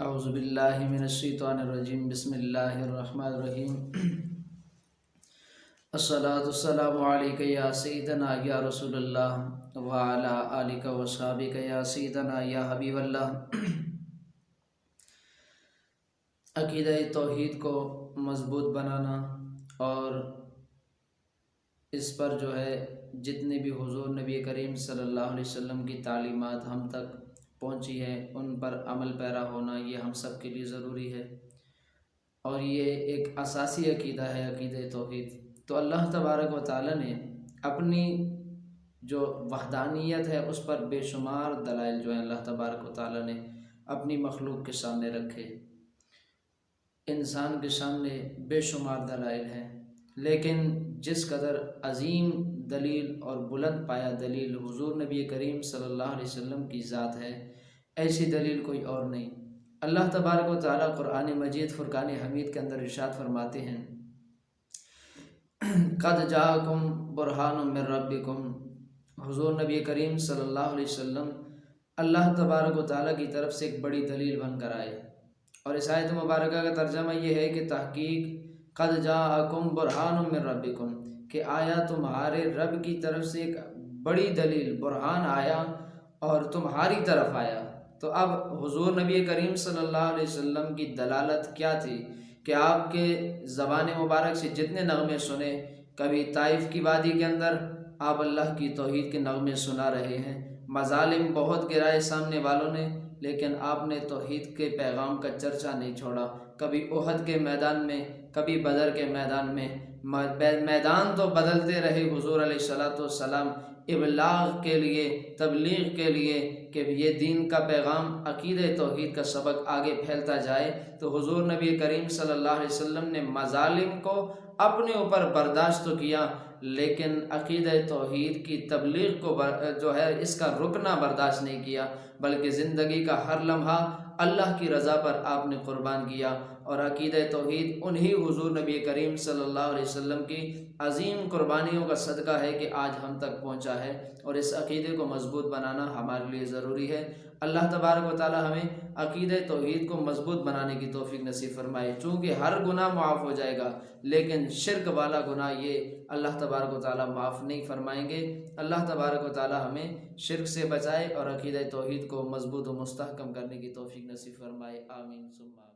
اعوذ باللہ من الشیطان الرجیم بسم اللہ الرحمن الرحیم الصلاۃ والسلام علیک یا سیدنا یا رسول اللہ وعلی آلک وصحبک یا سیدنا یا حبیب اللہ۔ عقیدہ توحید کو مضبوط بنانا اور اس پر جتنے بھی حضور نبی کریم صلی اللہ علیہ وسلم کی تعلیمات ہم تک پہنچی ہے ان پر عمل پیرا ہونا یہ ہم سب کے لیے ضروری ہے، اور یہ ایک اساسی عقیدہ ہے عقیدہ توحید۔ تو اللہ تبارک و تعالی نے اپنی جو وحدانیت ہے اس پر بے شمار دلائل اللہ تبارک و تعالی نے اپنی مخلوق کے سامنے رکھے۔ انسان کے سامنے بے شمار دلائل ہیں، لیکن جس قدر عظیم دلیل اور بلند پایا دلیل حضور نبی کریم صلی اللہ علیہ وسلم کی ذات ہے، ایسی دلیل کوئی اور نہیں۔ اللہ تبارک و تعالی قرآن مجید فرقان حمید کے اندر ارشاد فرماتے ہیں، قد جاءکم برہان من ربکم۔ حضور نبی کریم صلی اللہ علیہ وسلم اللہ تبارک و تعالی کی طرف سے ایک بڑی دلیل بن کر آئے، اور اس آیت مبارکہ کا ترجمہ یہ ہے کہ تحقیق قد جاءکم برہان من ربکم، کہ آیا تمہارے رب کی طرف سے ایک بڑی دلیل برہان آیا اور تمہاری طرف آیا۔ تو اب حضور نبی کریم صلی اللہ علیہ وسلم کی دلالت کیا تھی کہ آپ کے زبان مبارک سے جتنے نغمے سنے، کبھی طائف کی وادی کے اندر آپ اللہ کی توحید کے نغمے سنا رہے ہیں، مظالم بہت گرائے سامنے والوں نے، لیکن آپ نے توحید کے پیغام کا چرچا نہیں چھوڑا۔ کبھی احد کے میدان میں، کبھی بدر کے میدان میں، میدان تو بدلتے رہے حضور علیہ السلام ابلاغ کے لیے، تبلیغ کے لیے، کہ یہ دین کا پیغام عقیدہ توحید کا سبق آگے پھیلتا جائے۔ تو حضور نبی کریم صلی اللہ علیہ وسلم نے مظالم کو اپنے اوپر برداشت تو کیا، لیکن عقیدہ توحید کی تبلیغ کو اس کا رکنا برداشت نہیں کیا، بلکہ زندگی کا ہر لمحہ اللہ کی رضا پر آپ نے قربان کیا۔ اور عقیدہ توحید انہی حضور نبی کریم صلی اللہ علیہ وسلم کی عظیم قربانیوں کا صدقہ ہے کہ آج ہم تک پہنچا ہے، اور اس عقیدے کو مضبوط بنانا ہمارے لیے ضروری ہے۔ اللہ تبارک و تعالی ہمیں عقیدہ توحید کو مضبوط بنانے کی توفیق نصیب فرمائے، چونکہ ہر گناہ معاف ہو جائے گا، لیکن شرک والا گناہ یہ اللہ تبارک و تعالی معاف نہیں فرمائیں گے۔ اللہ تبارک و تعالی ہمیں شرک سے بچائے اور عقیدہ توحید کو مضبوط و مستحکم کرنے کی توفیق نصیب فرمائے، آمین ثم آمین۔